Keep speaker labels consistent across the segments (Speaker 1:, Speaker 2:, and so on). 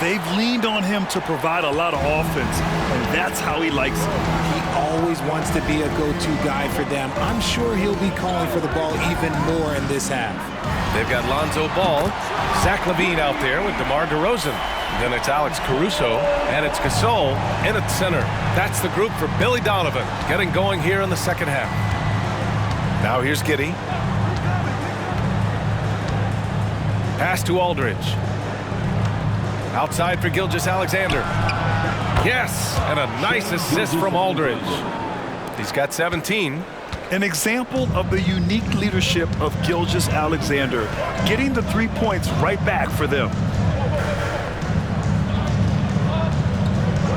Speaker 1: They've leaned on him to provide a lot of offense, and that's how he likes it.
Speaker 2: He always wants to be a go-to guy for them. I'm sure he'll be calling for the ball even more in this half.
Speaker 3: They've got Lonzo Ball, Zach LaVine out there with DeMar DeRozan. Then it's Alex Caruso, and it's Gasol in at center. That's the group for Billy Donovan, getting going here in the second half. Now here's Giddey. Pass to Aldridge. Outside for Gilgeous-Alexander. Yes, and a nice assist from Aldridge. He's got 17.
Speaker 1: An example of the unique leadership of Gilgeous-Alexander, getting the 3 points right back for them.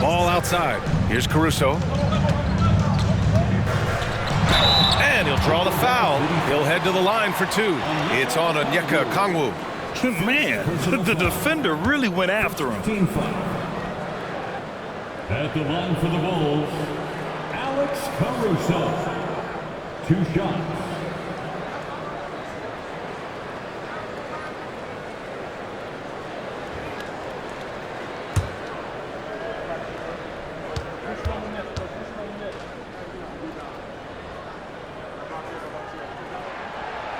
Speaker 3: Ball outside. Here's Caruso. And he'll draw the foul. He'll head to the line for two. It's on Onyeka Okongwu.
Speaker 1: Man, the defender really went after him.
Speaker 4: Team foul. At the line for the Bulls, Alex Caruso. 2 shots.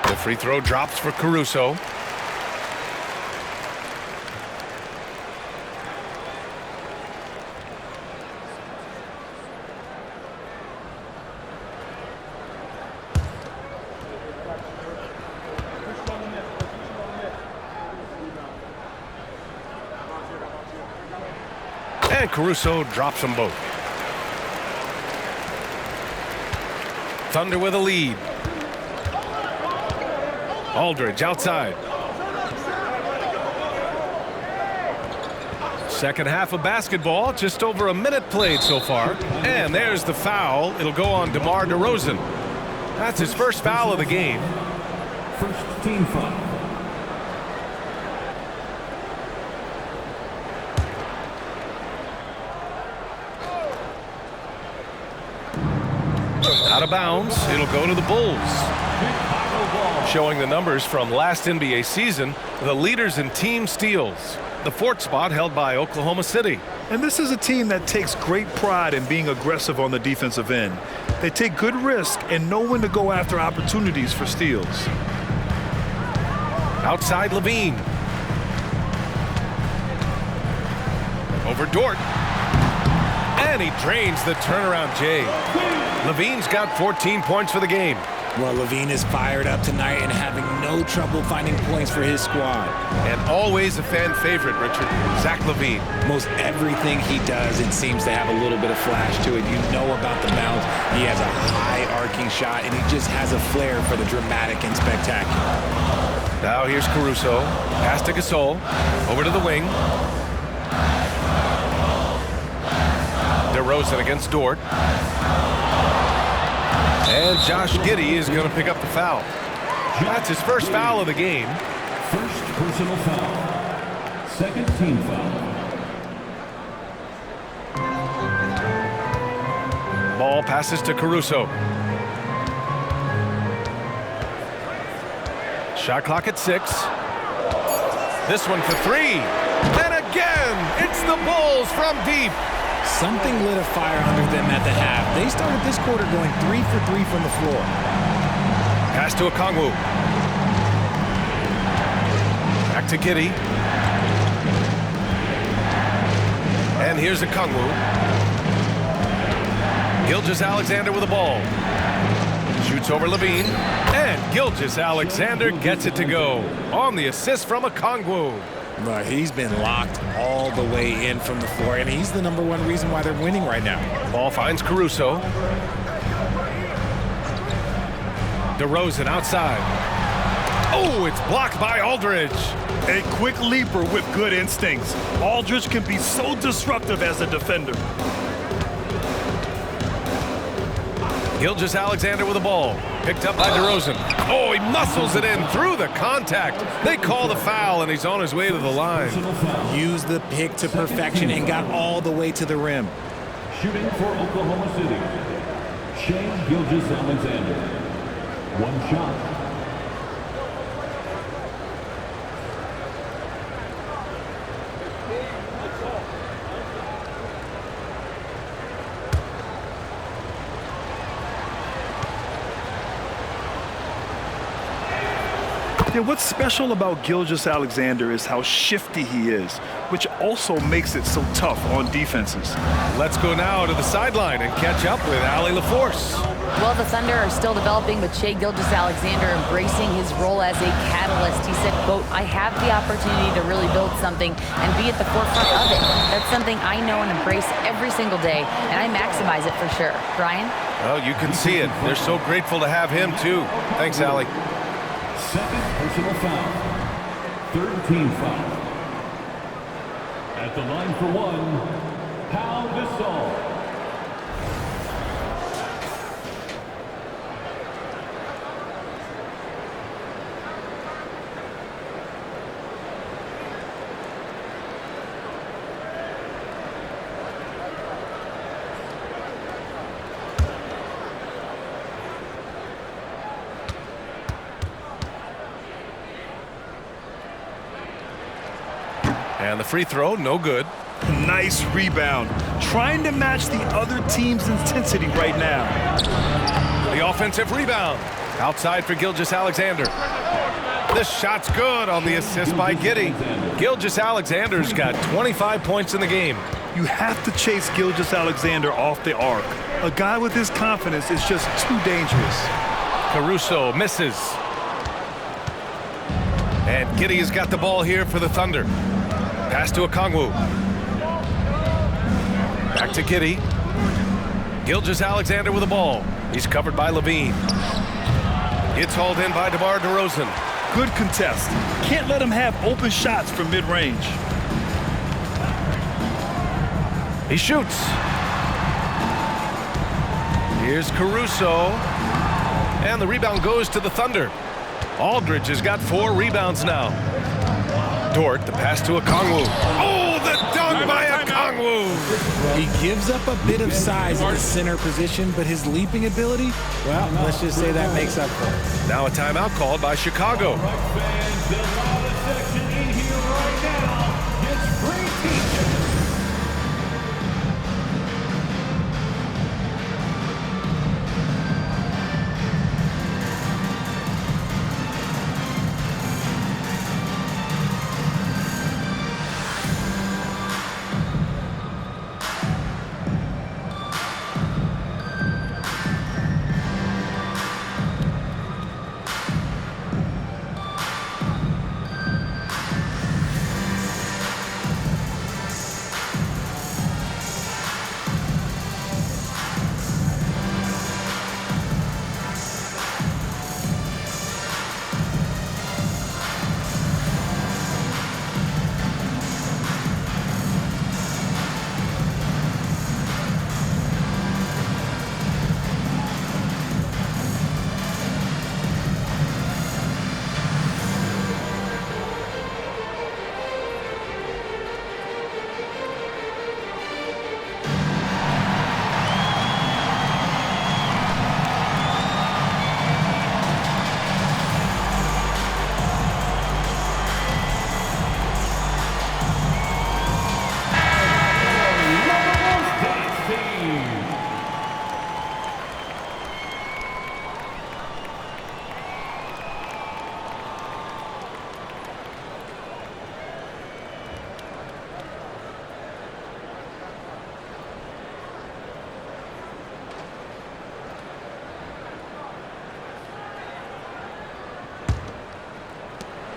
Speaker 3: The free throw drops for Caruso. And Caruso drops them both. Thunder with a lead. Aldridge outside. Second half of basketball, just over a minute played so far. And there's the foul. It'll go on DeMar DeRozan. That's his first foul of the game.
Speaker 4: First team foul.
Speaker 3: Out of bounds. It'll go to the Bulls. Showing the numbers from last NBA season, the leaders in team steals. The 4th spot held by Oklahoma City.
Speaker 1: And this is a team that takes great pride in being aggressive on the defensive end. They take good risk and know when to go after opportunities for steals.
Speaker 3: Outside LaVine. Over Dort. And he drains the turnaround J. LaVine's got 14 points for the game.
Speaker 2: Well, LaVine is fired up tonight and having no trouble finding points for his squad.
Speaker 3: And always a fan favorite, Richard, Zach LaVine.
Speaker 2: Most everything he does, it seems to have a little bit of flash to it. You know about the bounce. He has a high arcing shot, and he just has a flair for the dramatic and spectacular.
Speaker 3: Now here's Caruso. Pass to Gasol. Over to the wing. DeRozan against Dort. And Josh Giddey is going to pick up the foul. That's his first foul of the game.
Speaker 4: First personal foul. Second team foul.
Speaker 3: Ball passes to Caruso. Shot clock at 6. This one for 3. And again, it's the Bulls from deep.
Speaker 2: Something lit a fire under them at the half. They started this quarter going 3 for 3 from the floor.
Speaker 3: Pass to Okongwu. Back to Giddey. And here's Okongwu. Gilgeous-Alexander with the ball. Shoots over LaVine. And Gilgeous-Alexander gets it to go on the assist from Okongwu.
Speaker 2: But he's been locked all the way in from the floor, and he's the #1 reason why they're winning right now.
Speaker 3: Ball finds Caruso. DeRozan outside. Oh, it's blocked by Aldridge.
Speaker 1: A quick leaper with good instincts. Aldridge can be so disruptive as a defender.
Speaker 3: Gilgeous-Alexander with the ball. Picked up by DeRozan. Oh, he muscles it in through the contact. They call the foul, and he's on his way to the line.
Speaker 2: Used the pick to perfection and got all the way to the rim.
Speaker 4: Shooting for Oklahoma City, Shai Gilgeous-Alexander. 1 shot.
Speaker 1: Yeah, what's special about Gilgeous-Alexander is how shifty he is, which also makes it so tough on defenses.
Speaker 3: Let's go now to the sideline and catch up with Allie LaForce.
Speaker 5: Well, the Thunder are still developing with Shai Gilgeous-Alexander embracing his role as a catalyst. He said, quote, "I have the opportunity to really build something and be at the forefront of it. That's something I know and embrace every single day, and I maximize it for sure." Brian?
Speaker 3: Well, you can see it. They're so grateful to have him, too. Thanks, Allie.
Speaker 4: Second personal foul. Third team foul. At the line for one, Pau Gasol.
Speaker 3: And the free throw, no good.
Speaker 1: Nice rebound. Trying to match the other team's intensity right now.
Speaker 3: The offensive rebound. Outside for Gilgeous-Alexander. This shot's good on the assist by Giddey. Gilgeous-Alexander's got 25 points in the game.
Speaker 1: You have to chase Gilgeous-Alexander off the arc. A guy with his confidence is just too dangerous.
Speaker 3: Caruso misses. And Giddey has got the ball here for the Thunder. Pass to Okongwu. Back to Giddey. Gilgeous-Alexander with the ball. He's covered by Levine. It's hauled in by DeMar DeRozan.
Speaker 1: Good contest. Can't let him have open shots from mid-range.
Speaker 3: He shoots. Here's Caruso. And the rebound goes to the Thunder. Aldridge has got 4 rebounds now. Dort, the pass to Okongwu. Oh, the dunk by Okongwu!
Speaker 2: He gives up a bit of size at the center position, but his leaping ability, well, let's just say that makes up for it.
Speaker 3: Now a timeout called by Chicago.
Speaker 4: Fans, the loudest section in here right now gets free t-shirts.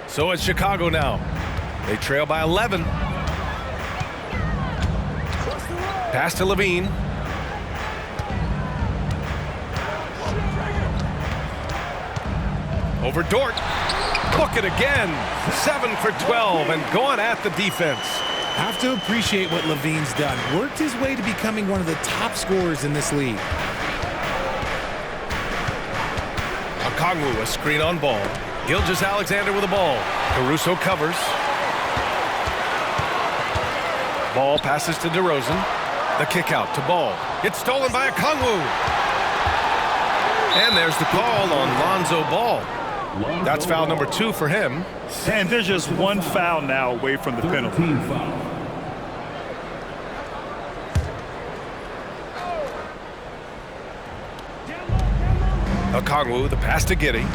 Speaker 3: So it's Chicago now. They trail by 11. Pass to Levine. Over Dort. Book it again. 7 for 12 and going at the defense.
Speaker 2: Have to appreciate what Levine's done. Worked his way to becoming one of the top scorers in this league.
Speaker 3: Okongwu, a screen on ball. Gilgeous-Alexander with the ball. Caruso covers. Ball passes to DeRozan. The kick out to Ball. It's stolen by Okongwu. And there's the call on Lonzo Ball. That's foul number 2 for him.
Speaker 1: And there's just one foul now away from the penalty.
Speaker 4: Team foul.
Speaker 3: Okongwu, the pass to Giddey.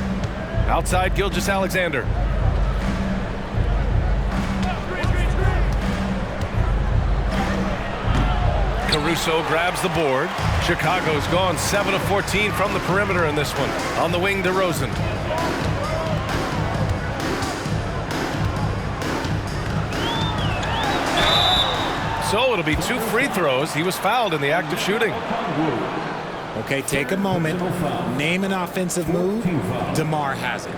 Speaker 3: Outside Gilgeous-Alexander. Caruso grabs the board. Chicago's gone 7 of 14 from the perimeter in this one. On the wing, DeRozan. So it'll be 2 free throws. He was fouled in the act of shooting.
Speaker 2: Okay, take a moment. Name an offensive move. DeMar has it.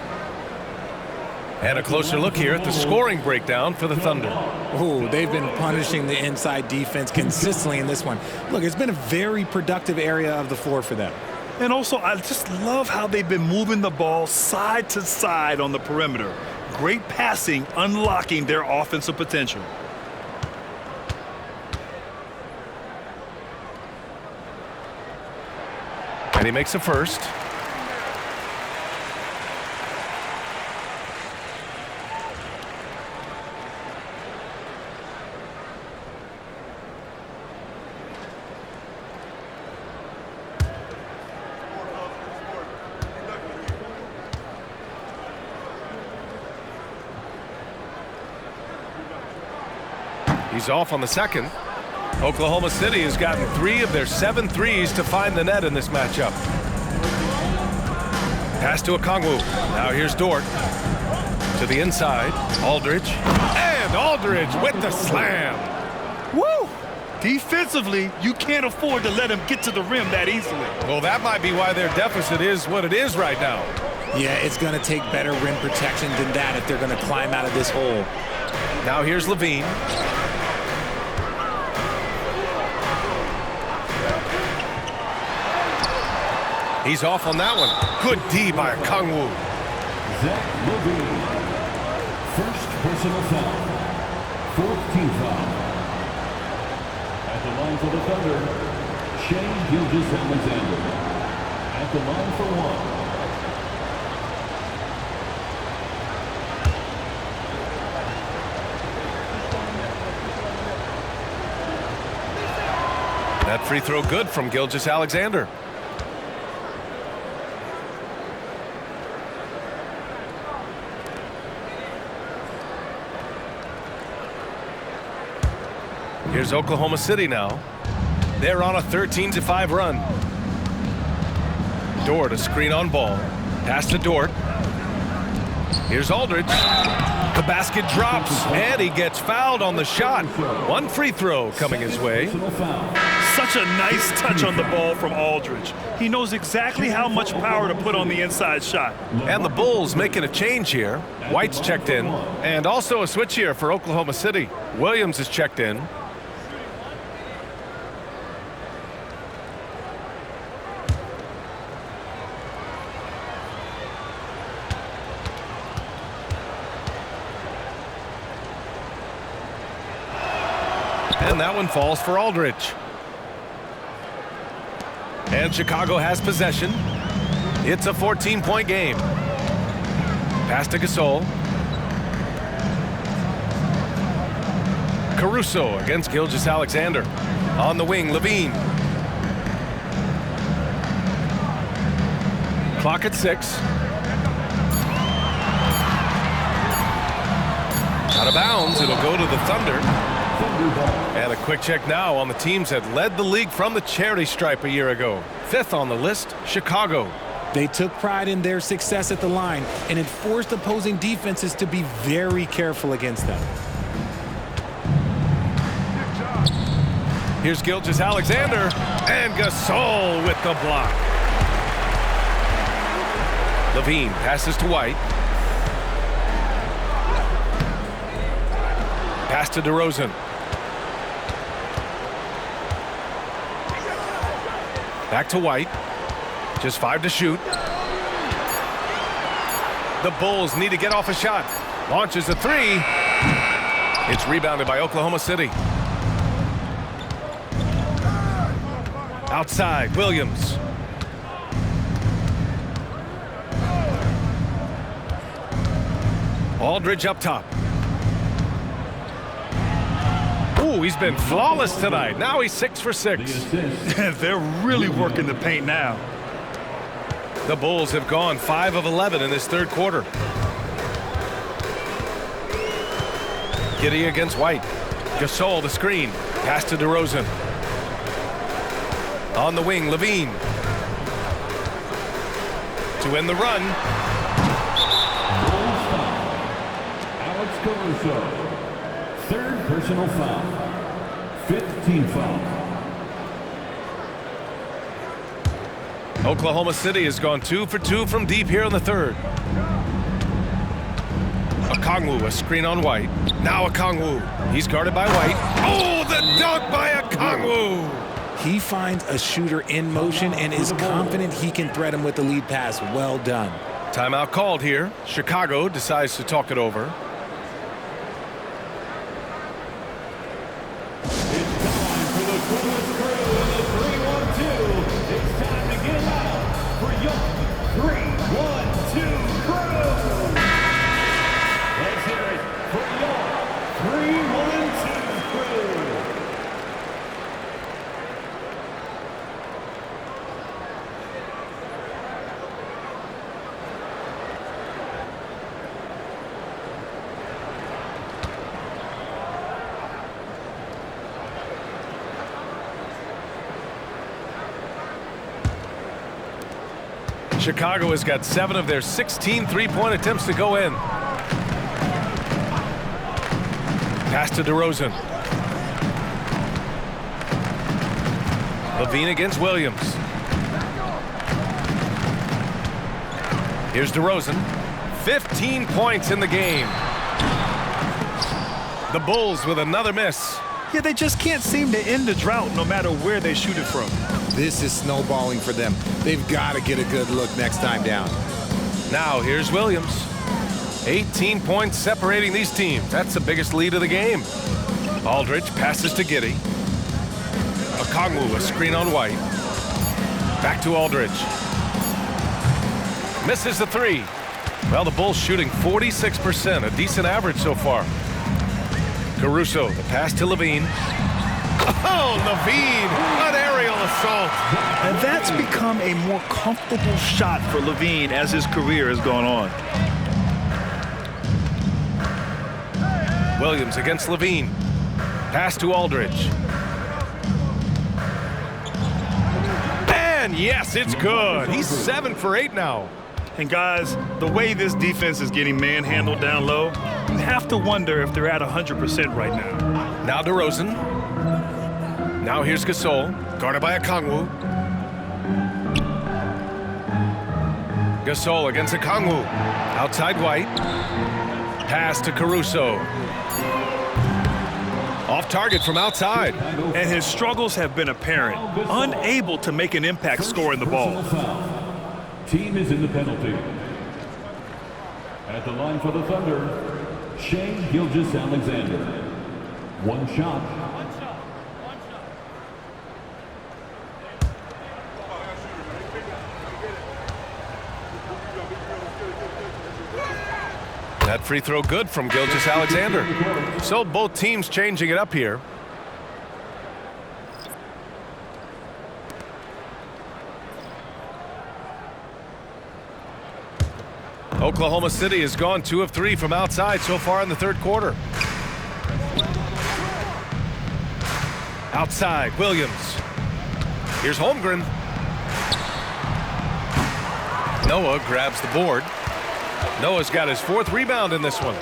Speaker 3: And a closer look here at the scoring breakdown for the Thunder.
Speaker 2: Oh, they've been punishing the inside defense consistently in this one. Look, it's been a very productive area of the floor for them.
Speaker 1: And also, I just love how they've been moving the ball side to side on the perimeter. Great passing, unlocking their offensive potential.
Speaker 3: And he makes a first. He's off on the second. Oklahoma City has gotten 3 of their 7 threes to find the net in this matchup. Pass to Okongwu. Now here's Dort. To the inside. Aldridge. And Aldridge with the slam.
Speaker 1: Woo! Defensively, you can't afford to let him get to the rim that easily.
Speaker 3: Well, that might be why their deficit is what it is right now.
Speaker 2: Yeah, it's going to take better rim protection than that if they're going to climb out of this hole.
Speaker 3: Now here's Levine. He's off on that one. Good D by Okongwu.
Speaker 4: Zach LaVine. First personal foul. 4th team foul. At the line for the Thunder, Shai Gilgeous-Alexander. At the line for 1.
Speaker 3: That free throw good from Gilgeous-Alexander. Here's Oklahoma City now. They're on a 13-5 run. Dort, a screen on ball. Pass to Dort. Here's Aldridge. The basket drops, and he gets fouled on the shot. 1 free throw coming his way.
Speaker 1: Such a nice touch on the ball from Aldridge. He knows exactly how much power to put on the inside shot.
Speaker 3: And the Bulls making a change here. White's checked in, and also a switch here for Oklahoma City. Williams is checked in. And that one falls for Aldridge. And Chicago has possession. It's a 14-point game. Pass to Gasol. Caruso against Gilgeous-Alexander. On the wing, Levine. Clock at 6. Out of bounds, it'll go to the Thunder. And a quick check now on the teams that led the league from the charity stripe a year ago. 5th on the list, Chicago.
Speaker 2: They took pride in their success at the line, and it forced opposing defenses to be very careful against them.
Speaker 3: Here's Gilgeous-Alexander, and Gasol with the block. Levine passes to White. Pass to DeRozan. Back to White. Just 5 to shoot. The Bulls need to get off a shot. Launches a 3. It's rebounded by Oklahoma City. Outside, Williams. Aldridge up top. Ooh, he's been flawless tonight. Now he's 6 for 6.
Speaker 1: They're really working the paint now.
Speaker 3: The Bulls have gone 5 of 11 in this third quarter. Giddey against White. Gasol the screen. Pass to DeRozan. On the wing, Levine. To end the run.
Speaker 4: Bulls foul. Alex Caruso. Third personal foul. 5th team foul.
Speaker 3: Oklahoma City has gone 2 for 2 from deep here in the third. Okongwu, a screen on White. Now Okongwu. He's guarded by White. Oh, the dunk by Okongwu!
Speaker 2: He finds a shooter in motion and is confident he can thread him with the lead pass. Well done.
Speaker 3: Timeout called here. Chicago decides to talk it over. Chicago has got 7 of their 16 three-point attempts to go in. Pass to DeRozan. Levine against Williams. Here's DeRozan. 15 points in the game. The Bulls with another miss.
Speaker 1: Yeah, they just can't seem to end the drought no matter where they shoot it from.
Speaker 2: This is snowballing for them. They've got to get a good look next time down.
Speaker 3: Now here's Williams. 18 points separating these teams. That's the biggest lead of the game. Aldridge passes to Giddey. Okongwu, a screen on White. Back to Aldridge. Misses the 3. Well, the Bulls shooting 46%, a decent average so far. Caruso, the pass to Levine. Oh, Levine, an aerial assault.
Speaker 1: And that's become a more comfortable shot for Levine as his career has gone on.
Speaker 3: Williams against Levine. Pass to Aldridge. And yes, it's good. He's 7 for 8 now.
Speaker 1: And guys, the way this defense is getting manhandled down low, you have to wonder if they're at 100% right now.
Speaker 3: Now DeRozan. Now here's Gasol, guarded by Okongwu. Gasol against Okongwu. Outside White. Pass to Caruso. Off target from outside.
Speaker 1: And his struggles have been apparent, unable to make an impact scoring the ball.
Speaker 4: Team is in the penalty. At the line for the Thunder, Shai Gilgeous-Alexander. One shot.
Speaker 3: That free throw good from Gilgeous-Alexander. So both teams changing it up here. Oklahoma City has gone 2 of 3 from outside so far in the third quarter. Outside, Williams. Here's Holmgren. Noah grabs the board. Noah's got his 4th rebound in this one.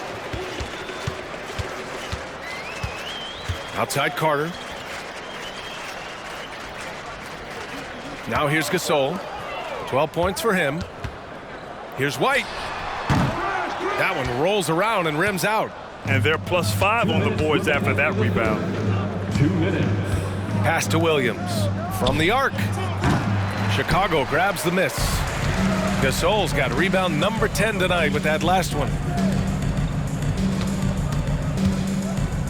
Speaker 3: Outside Carter. Now here's Gasol. 12 points for him. Here's White. That one rolls around and rims out.
Speaker 1: And they're +5 on the boards after that rebound.
Speaker 4: 2 minutes.
Speaker 3: Pass to Williams. From the arc. Chicago grabs the miss. Gasol's got rebound number 10 tonight with that last one.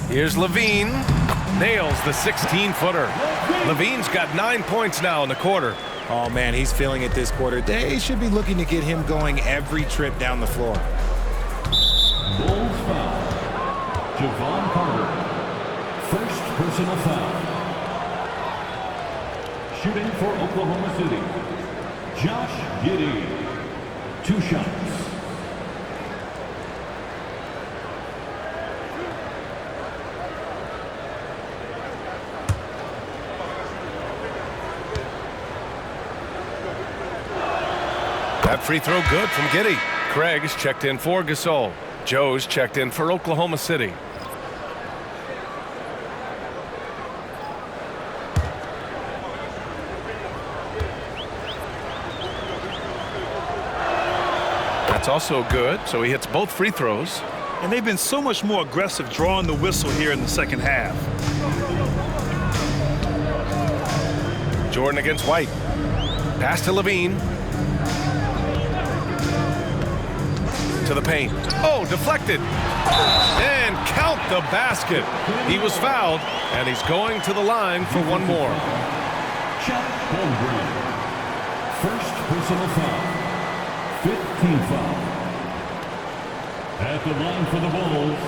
Speaker 3: Here's Levine. Nails the 16-footer. Levine's got 9 points now in the quarter.
Speaker 2: Oh, man, he's feeling it this quarter. They should be looking to get him going every trip down the floor.
Speaker 4: Bulls foul. Javon Carter. First personal foul. Shooting for Oklahoma City, Josh Giddey, 2 shots.
Speaker 3: That free throw good from Giddey. Craig's checked in for Gasol. Joe's checked in for Oklahoma City. That's also good, so he hits both free throws.
Speaker 1: And they've been so much more aggressive drawing the whistle here in the second half.
Speaker 3: Jordan against White. Pass to Levine. To the paint. Oh, deflected. And count the basket. He was fouled, and he's going to the line for one more.
Speaker 4: Chet Holmgren, first personal foul. 15th foul. At the line for the Bulls,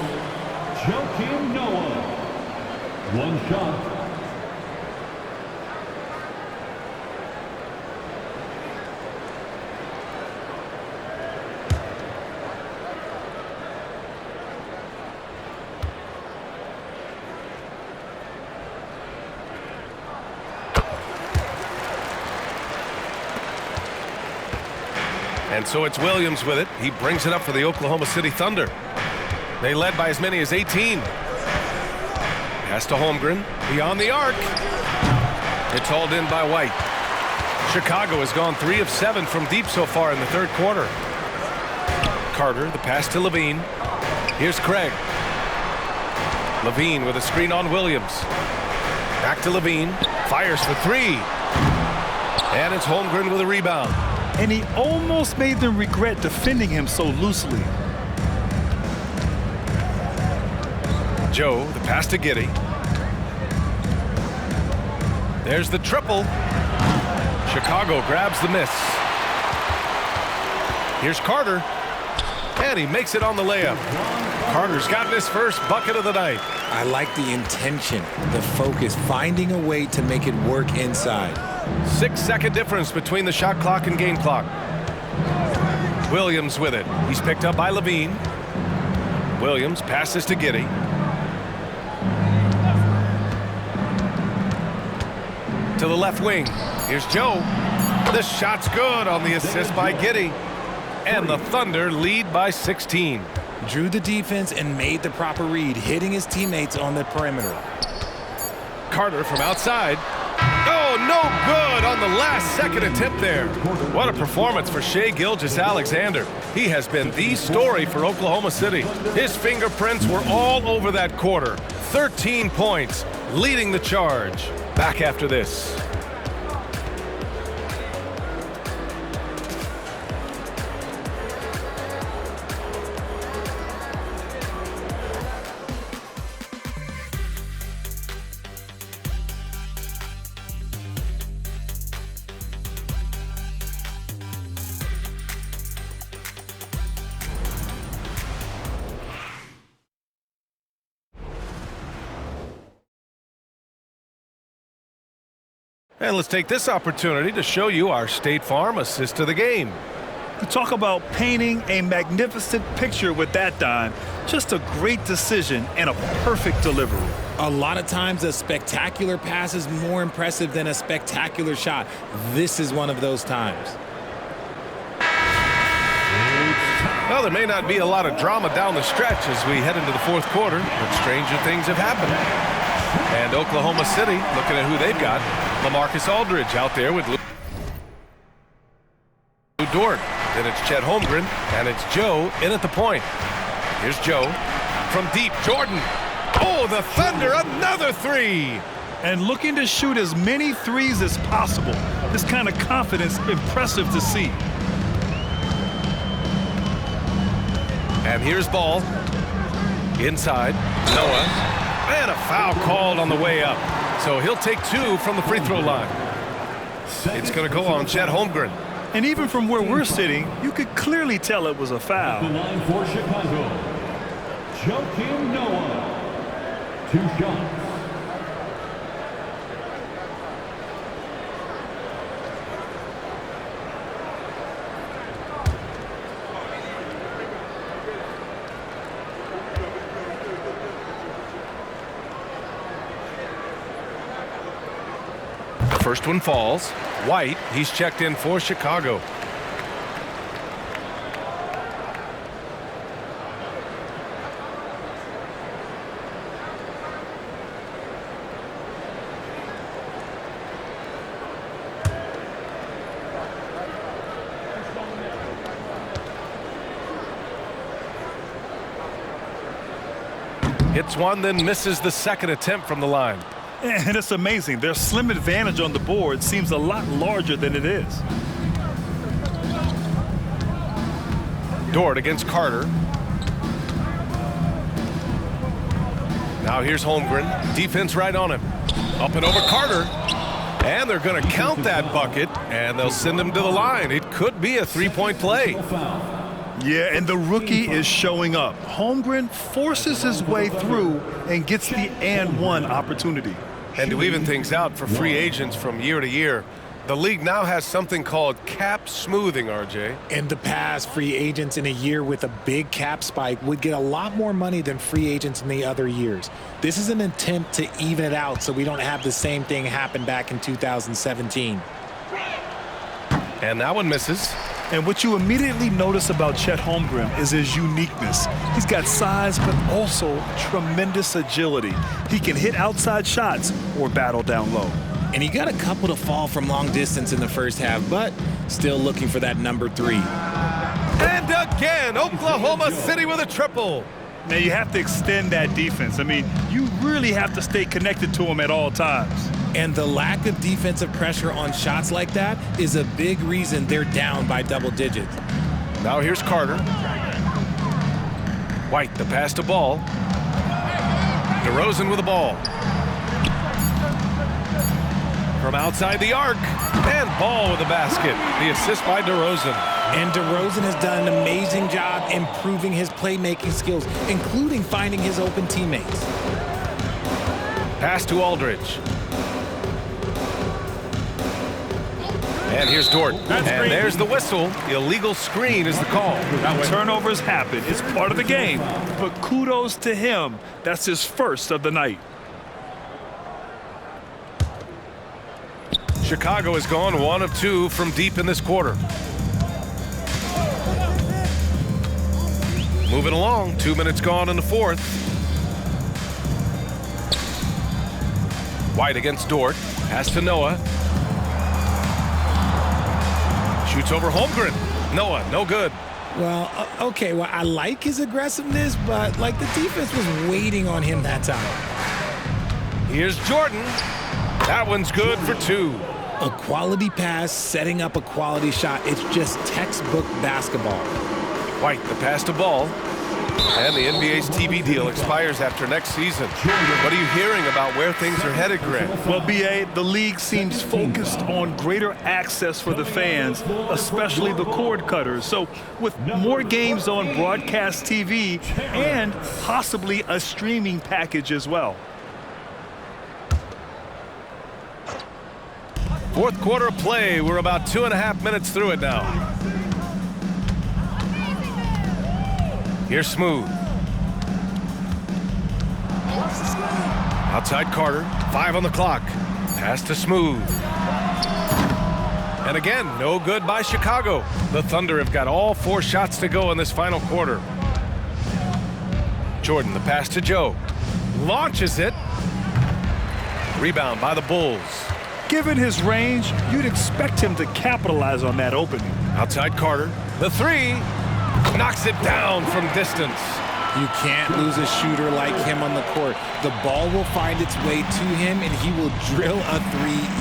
Speaker 4: Joakim Noah. 1 shot.
Speaker 3: And so it's Williams with it. He brings it up for the Oklahoma City Thunder. They led by as many as 18. Pass to Holmgren. Beyond the arc. It's hauled in by White. Chicago has gone 3 of 7 from deep so far in the third quarter. Carter, the pass to Levine. Here's Craig. Levine with a screen on Williams. Back to Levine. Fires for 3. And it's Holmgren with a rebound.
Speaker 1: And he almost made them regret defending him so loosely.
Speaker 3: Joe, the pass to Giddey. There's the triple. Chicago grabs the miss. Here's Carter. And he makes it on the layup. Carter's gotten his first bucket of the night.
Speaker 2: I like the intention, the focus, finding a way to make it work inside.
Speaker 3: 6-second difference between the shot clock and game clock. Williams with it. He's picked up by Levine. Williams passes to Giddey. To the left wing. Here's Joe. The shot's good on the assist by Giddey. And the Thunder lead by 16.
Speaker 2: Drew the defense and made the proper read, hitting his teammates on the perimeter.
Speaker 3: Carter from outside. Oh, no good on the last second attempt there. What a performance for Shai Gilgeous-Alexander. He has been the story for Oklahoma City. His fingerprints were all over that quarter. 13 points, leading the charge. Back after this. And let's take this opportunity to show you our State Farm assist of the game.
Speaker 1: You talk about painting a magnificent picture with that dime. Just a great decision and a perfect delivery.
Speaker 2: A lot of times a spectacular pass is more impressive than a spectacular shot. This is one of those times.
Speaker 3: Well, there may not be a lot of drama down the stretch as we head into the fourth quarter, but stranger things have happened. And Oklahoma City, looking at who they've got, LaMarcus Aldridge out there with Lou Dort. Then it's Chet Holmgren, and it's Joe in at the point. Here's Joe from deep. Jordan. Oh, the Thunder, another 3.
Speaker 1: And looking to shoot as many threes as possible. This kind of confidence, impressive to see.
Speaker 3: And here's Ball. Inside. Noah. And a foul called on the way up. So he'll take 2 from the free throw line. It's going to go on Chet Holmgren.
Speaker 1: And even from where we're sitting, you could clearly tell it was a foul.
Speaker 4: The line for Chicago, Joakim Noah. 2 shots.
Speaker 3: First one falls. White, he's checked in for Chicago. Hits one, then misses the second attempt from the line.
Speaker 1: And it's amazing. Their slim advantage on the board seems a lot larger than it is.
Speaker 3: Dort against Carter. Now here's Holmgren. Defense right on him. Up and over Carter. And they're going to count that bucket, and they'll send him to the line. It could be a three-point play.
Speaker 1: Yeah, and the rookie is showing up. Holmgren forces his way through and gets the and one opportunity.
Speaker 3: And to even things out for free agents from year to year, the league now has something called cap smoothing, RJ.
Speaker 2: In the past, free agents in a year with a big cap spike would get a lot more money than free agents in the other years. This is an attempt to even it out so we don't have the same thing happen back in 2017.
Speaker 3: And that one misses.
Speaker 1: And what you immediately notice about Chet Holmgren is his uniqueness. He's got size, but also tremendous agility. He can hit outside shots or battle down low.
Speaker 2: And he got a couple to fall from long distance in the first half, but still looking for that number 3.
Speaker 3: And again, Oklahoma City with a triple.
Speaker 1: Now you have to extend that defense. I mean, you really have to stay connected to him at all times.
Speaker 2: And the lack of defensive pressure on shots like that is a big reason they're down by double digits.
Speaker 3: Now here's Carter. White, the pass to Ball. DeRozan with the ball. From outside the arc. And Ball with the basket. The assist by DeRozan.
Speaker 2: And DeRozan has done an amazing job improving his playmaking skills, including finding his open teammates.
Speaker 3: Pass to Aldridge. And here's Dort. And there's the whistle. Illegal screen is the call.
Speaker 1: Turnovers happen. It's part of the game. But kudos to him. That's his first of the night.
Speaker 3: Chicago has gone 1 of 2 from deep in this quarter. Moving along. 2 minutes gone in the fourth. White against Dort. Pass to Noah. Shoots over Holmgren. Noah, no good.
Speaker 2: Well, okay, well, I like his aggressiveness, but like the defense was waiting on him that time.
Speaker 3: Here's Jordan. That one's good for 2.
Speaker 2: A quality pass, setting up a quality shot. It's just textbook basketball.
Speaker 3: White, the pass to Ball. And the NBA's TV deal expires after next season. What are you hearing about where things are headed, Greg?
Speaker 1: Well, B.A., the league seems focused on greater access for the fans, especially the cord cutters. So with more games on broadcast TV and possibly a streaming package as well.
Speaker 3: Fourth quarter of play. We're about 2.5 minutes through it now. Here's Smooth. Outside Carter. 5 on the clock. Pass to Smooth. And again, no good by Chicago. The Thunder have got all 4 shots to go in this final quarter. Jordan, the pass to Joe. Launches it. Rebound by the Bulls.
Speaker 1: Given his range, you'd expect him to capitalize on that opening.
Speaker 3: Outside Carter. The 3. Knocks it down from distance.
Speaker 2: You can't lose a shooter like him on the court. The ball will find its way to him, and he will drill a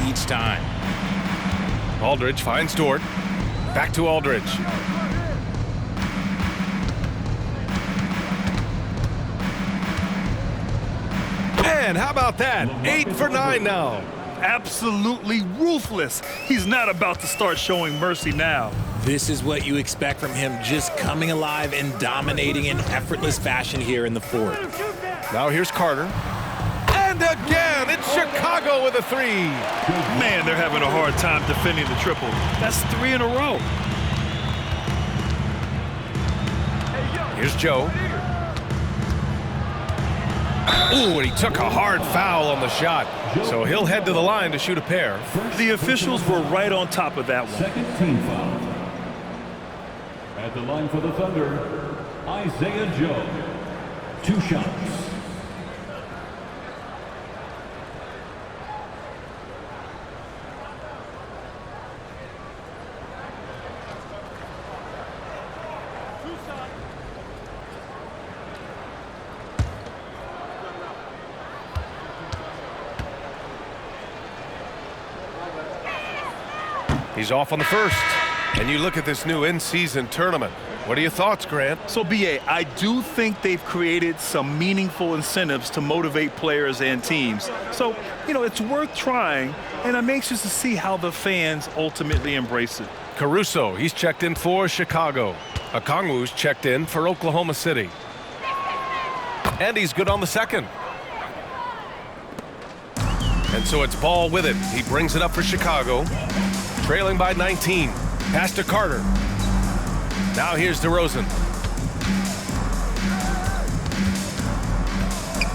Speaker 2: 3 each time.
Speaker 3: Aldridge finds Dort. Back to Aldridge. And how about that? 8 for 9 now.
Speaker 1: Absolutely ruthless. He's not about to start showing mercy now.
Speaker 2: This is what you expect from him, just coming alive and dominating in effortless fashion here in the fourth.
Speaker 3: Now here's Carter. And again, it's Chicago with a 3.
Speaker 1: Man, they're having a hard time defending the triple. That's 3 in a row.
Speaker 3: Here's Joe. Ooh, and he took a hard foul on the shot. So he'll head to the line to shoot a pair.
Speaker 1: The officials were right on top of that one.
Speaker 4: Second team foul. At the line for the Thunder, Isaiah Joe. 2 shots.
Speaker 3: He's off on the first. And you look at this new in-season tournament. What are your thoughts, Grant?
Speaker 1: So, B.A., I do think they've created some meaningful incentives to motivate players and teams. So, it's worth trying, and I'm anxious to see how the fans ultimately embrace it.
Speaker 3: Caruso, he's checked in for Chicago. Okongwu's checked in for Oklahoma City. And he's good on the second. And so it's Ball with it. He brings it up for Chicago. Trailing by 19. Pass to Carter. Now here's DeRozan.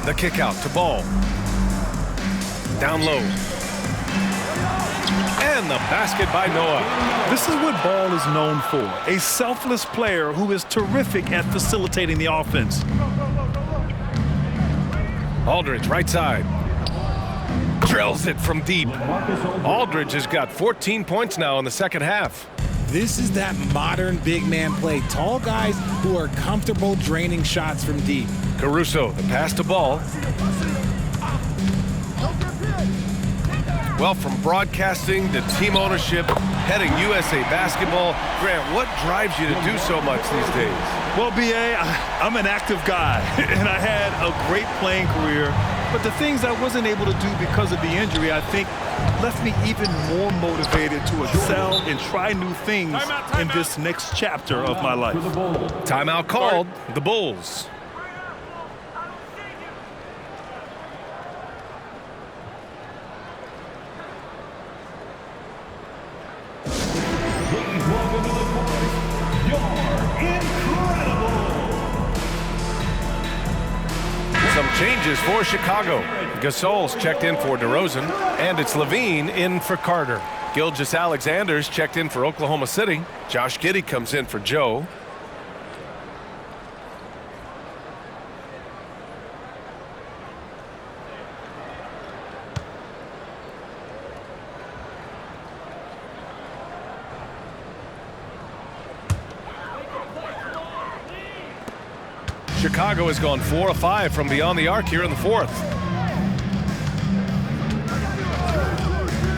Speaker 3: The kick out to Ball. Down low. And the basket by Noah.
Speaker 1: This is what Ball is known for, a selfless player who is terrific at facilitating the offense.
Speaker 3: Aldridge, right side. Drills it from deep. Aldridge has got 14 points now in the second half.
Speaker 2: This is that modern big man play. Tall guys who are comfortable draining shots from deep.
Speaker 3: Caruso, the pass to Ball. Well, from broadcasting to team ownership, heading USA Basketball, Grant, what drives you to do so much these days?
Speaker 1: Well, B.A., I'm an active guy, and I had a great playing career, but the things I wasn't able to do because of the injury, I think, left me even more motivated to excel and try new things in this next chapter of my life.
Speaker 3: Timeout called, the Bulls. Some changes for Chicago. Gasol's checked in for DeRozan, and it's Levine in for Carter. Gilgeous-Alexander's checked in for Oklahoma City. Josh Giddey comes in for Joe. Chicago has gone 4 of 5 from beyond the arc here in the fourth.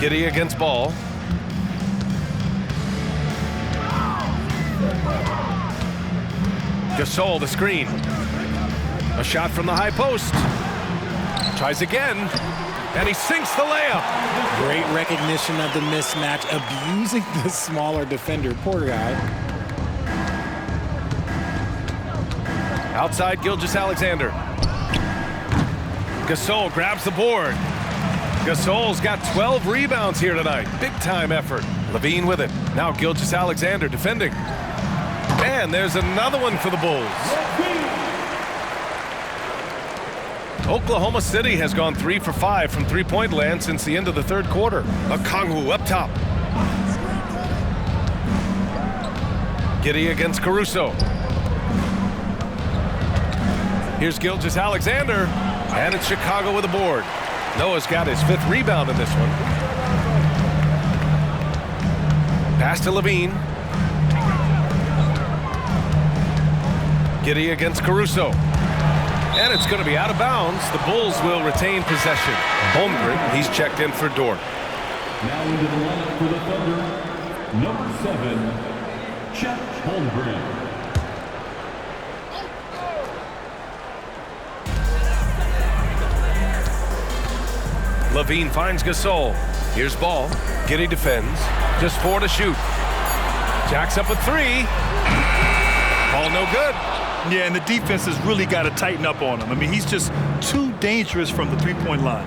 Speaker 3: Giddey against Ball. Gasol, the screen. A shot from the high post. Tries again, and he sinks the layup.
Speaker 2: Great recognition of the mismatch, abusing the smaller defender. Poor guy.
Speaker 3: Outside Gilgeous-Alexander. Gasol grabs the board. Gasol's got 12 rebounds here tonight. Big time effort. Levine with it. Now Gilgeous-Alexander defending. And there's another one for the Bulls. Oklahoma City has gone 3 for 5 from three-point land since the end of the third quarter. Okongwu up top. Giddey against Caruso. Here's Gilgeous-Alexander, and it's Chicago with a board. Noah's got his 5th rebound in this one. Pass to Levine. Giddey against Caruso. And it's going to be out of bounds. The Bulls will retain possession. Holmgren, he's checked in for Dort.
Speaker 4: Now into the lineup for the Thunder, number 7, Chet Holmgren.
Speaker 3: Levine finds Gasol. Here's Ball. Giddey defends. Just 4 to shoot. Jacks up a 3. Ball no good.
Speaker 1: Yeah, and the defense has really got to tighten up on him. I mean, he's just too dangerous from the three-point line.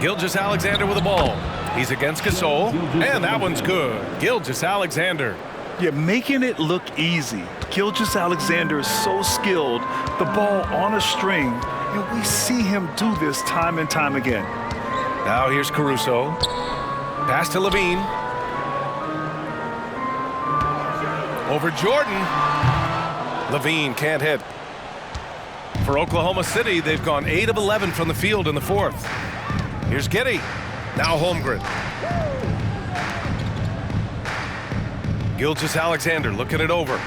Speaker 3: Gilgeous-Alexander with the ball. He's against Gasol, and that one's good. Gilgeous-Alexander.
Speaker 1: Yeah, making it look easy. Gilgeous-Alexander is so skilled. The ball on a string, And we see him do this time and time again.
Speaker 3: Now here's Caruso. Pass to Levine. Over Jordan. Levine can't hit. For Oklahoma City, they've gone 8 of 11 from the field in the fourth. Here's Giddey. Now Holmgren. Gilgeous-Alexander looking it over.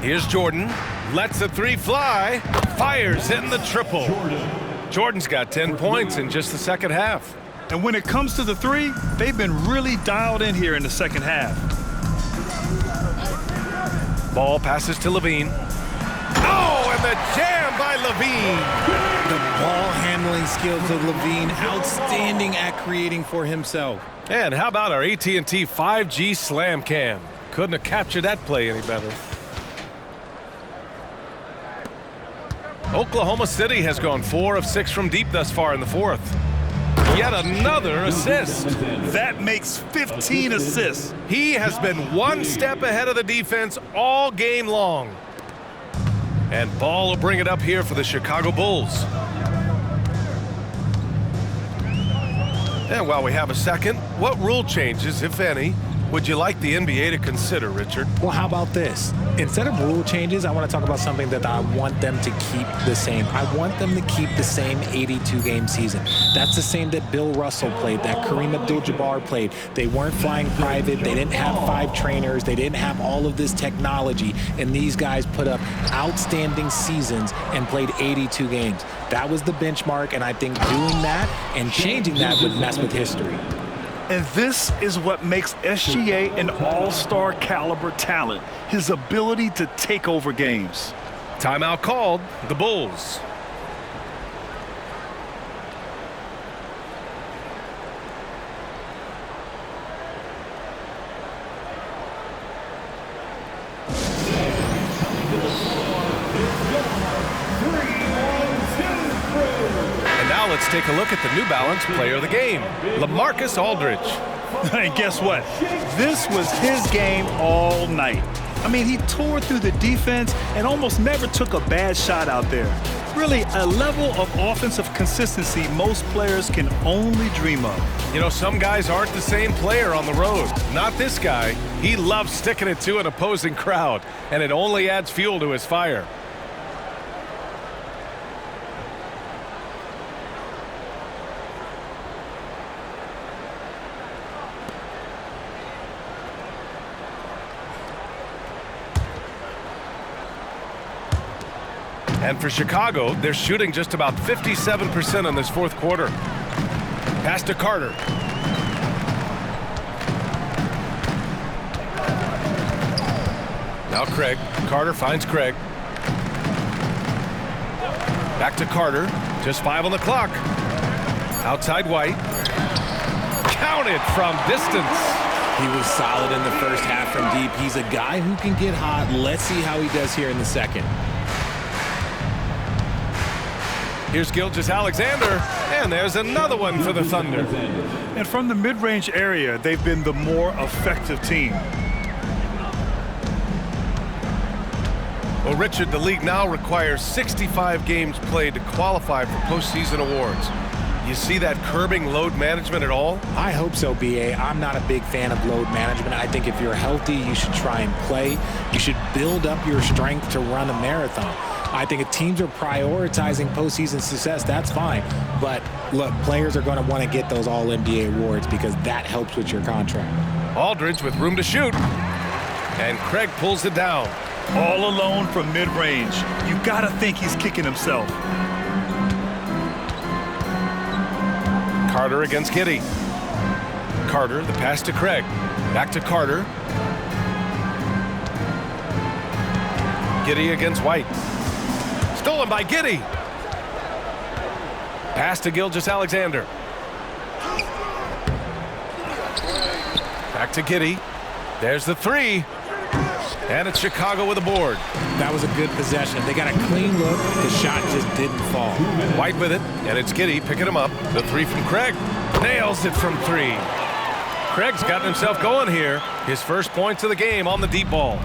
Speaker 3: Here's Jordan. Lets the three fly. Fires in the triple. Jordan's got 10 points in just the second half.
Speaker 1: And when it comes to the three, they've been really dialed in here in the second half.
Speaker 3: Ball passes to Levine. Oh, and the jam by Levine.
Speaker 2: The ball handling skills of Levine, outstanding at creating for himself.
Speaker 3: And how about our AT&T 5G Slam Cam? Couldn't have captured that play any better. Oklahoma City has gone 4 of 6 from deep thus far in the fourth. Yet another assist.
Speaker 1: That makes 15 assists.
Speaker 3: He has been one step ahead of the defense all game long. And Ball will bring it up here for the Chicago Bulls. And while we have a second, what rule changes, if any, would you like the NBA to consider, Richard?
Speaker 2: Well, how about this? Instead of rule changes, I want to talk about something that I want them to keep the same. I want them to keep the same 82-game season. That's the same that Bill Russell played, that Kareem Abdul-Jabbar played. They weren't flying private. They didn't have 5 trainers. They didn't have all of this technology. And these guys put up outstanding seasons and played 82 games. That was the benchmark, and I think doing that and changing that would mess with history.
Speaker 1: And this is what makes SGA an all-star caliber talent, his ability to take over games.
Speaker 3: Timeout called, the Bulls. Let's take a look at the New Balance player of the game, LaMarcus Aldridge.
Speaker 1: And guess what? This was his game all night. I mean, he tore through the defense and almost never took a bad shot out there. Really, a level of offensive consistency most players can only dream of.
Speaker 3: You know, some guys aren't the same player on the road. Not this guy. He loves sticking it to an opposing crowd, and it only adds fuel to his fire. And for Chicago, they're shooting just about 57% in this fourth quarter. Pass to Carter. Now Craig. Carter finds Craig. Back to Carter. Just 5 on the clock. Outside White. Counted from distance.
Speaker 2: He was solid in the first half from deep. He's a guy who can get hot. Let's see how he does here in the second.
Speaker 3: Here's Gilgeous-Alexander, and there's another one for the Thunder.
Speaker 1: And from the mid-range area, they've been the more effective team.
Speaker 3: Well, Richard, the league now requires 65 games played to qualify for postseason awards. You see that curbing load management at all?
Speaker 2: I hope so, B.A. I'm not a big fan of load management. I think if you're healthy, you should try and play. You should build up your strength to run a marathon. I think if teams are prioritizing postseason success, that's fine. But, look, players are going to want to get those All-NBA awards because that helps with your contract.
Speaker 3: Aldridge with room to shoot. And Craig pulls it down.
Speaker 1: All alone from mid-range. You got to think he's kicking himself.
Speaker 3: Carter against Giddey. Carter, the pass to Craig. Back to Carter. Giddey against White. Stolen by Giddey. Pass to Gilgeous-Alexander. Back to Giddey. There's the three. And it's Chicago with a board.
Speaker 2: That was a good possession. They got a clean look. The shot just didn't fall.
Speaker 3: White with it, and it's Giddey picking him up. The three from Craig. Nails it from 3. Craig's gotten himself going here. His first points of the game on the deep ball.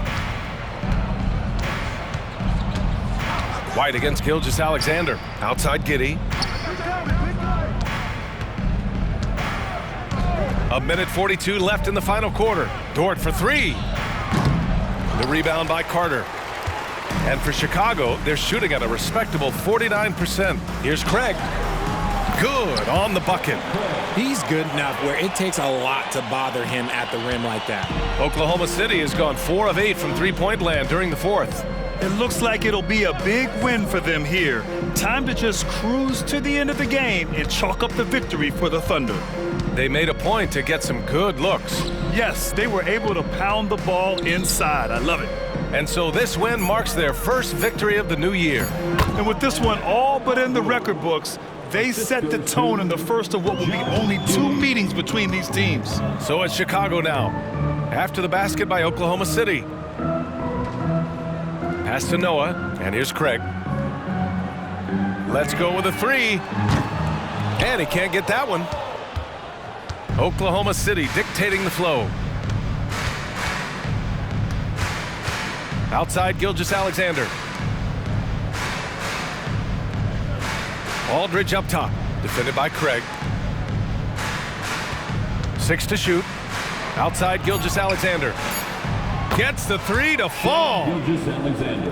Speaker 3: White against Gilgeous-Alexander. Outside Giddey. A minute 42 left in the final quarter. Dort for three. The rebound by Carter. And for Chicago, they're shooting at a respectable 49%. Here's Craig. Good on the bucket.
Speaker 2: He's good enough where it takes a lot to bother him at the rim like that.
Speaker 3: Oklahoma City has gone 4 of 8 from three-point land during the fourth.
Speaker 1: It looks like it'll be a big win for them here. Time to just cruise to the end of the game and chalk up the victory for the Thunder.
Speaker 3: They made a point to get some good looks.
Speaker 1: Yes, they were able to pound the ball inside. I love it.
Speaker 3: And so this win marks their first victory of the new year.
Speaker 1: And with this one all but in the record books, they set the tone in the first of what will be only 2 meetings between these teams.
Speaker 3: So it's Chicago now. After the basket by Oklahoma City. Pass to Noah, and here's Craig. Let's go with a three. And he can't get that one. Oklahoma City dictating the flow. Outside Gilgeous-Alexander. Aldridge up top, defended by Craig. 6 to shoot. Outside Gilgeous-Alexander. Gets the three to fall.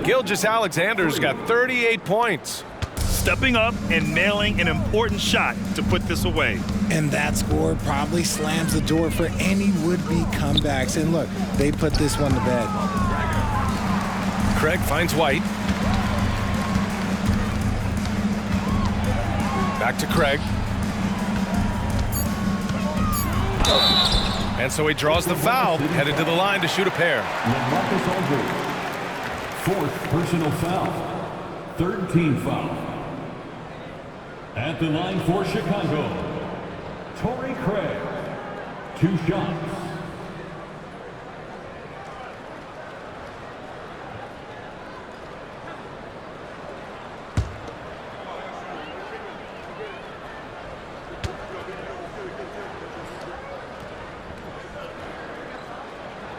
Speaker 3: Gilgeous-Alexander's got 38 points.
Speaker 1: Stepping up and nailing an important shot to put this away.
Speaker 2: And that score probably slams the door for any would-be comebacks. And look, they put this one to bed.
Speaker 3: Craig finds White. Back to Craig. And so he draws the foul, headed to the line to shoot a pair.
Speaker 4: LaMarcus Aldridge, 4th personal foul, 3rd team foul. At the line for Chicago, Torrey Craig, 2 shots.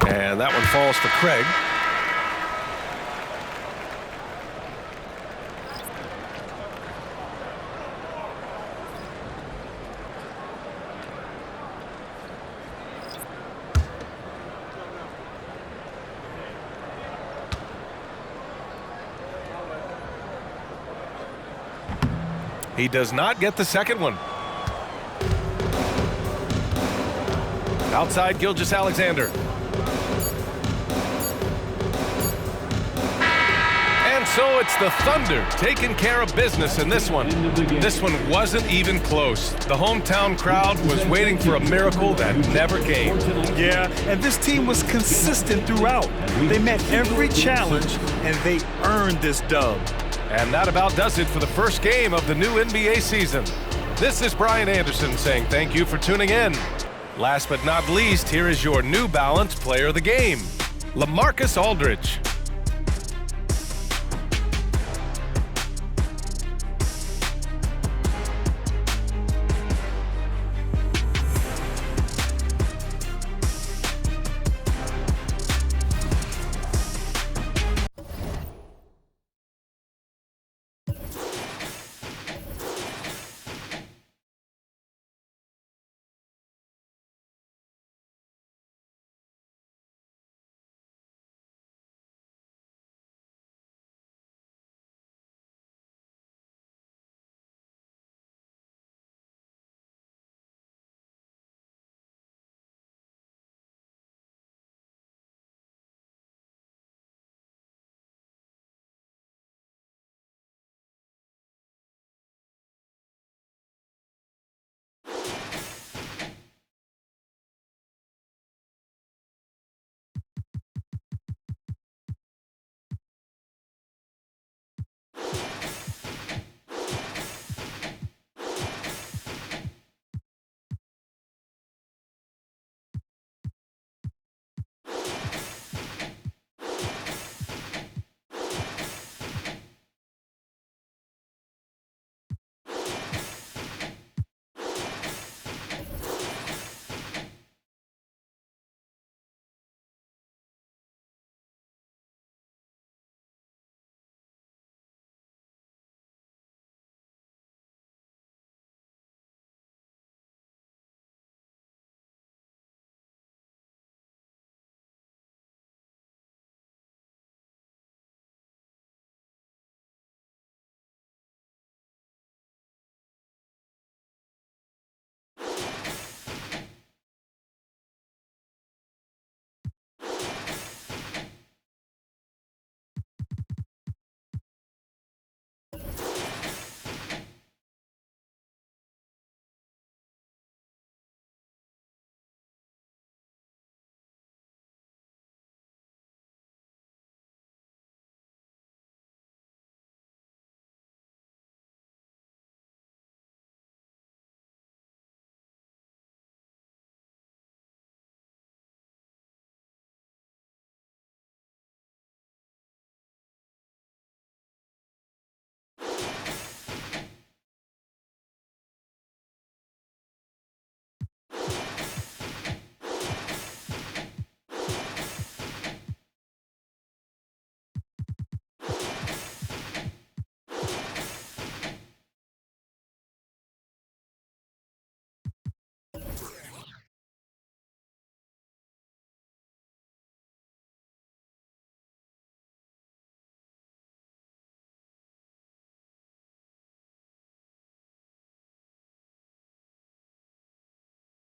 Speaker 3: And that one falls for Craig. He does not get the second one. Outside Gilgeous-Alexander. And so it's the Thunder taking care of business in this one. This one wasn't even close. The hometown crowd was waiting for a miracle that never came.
Speaker 1: Yeah, and this team was consistent throughout. They met every challenge, and they earned this dub.
Speaker 3: And that about does it for the first game of the new NBA season. This is Brian Anderson saying thank you for tuning in. Last but not least, here is your New Balance Player of the Game, LaMarcus Aldridge.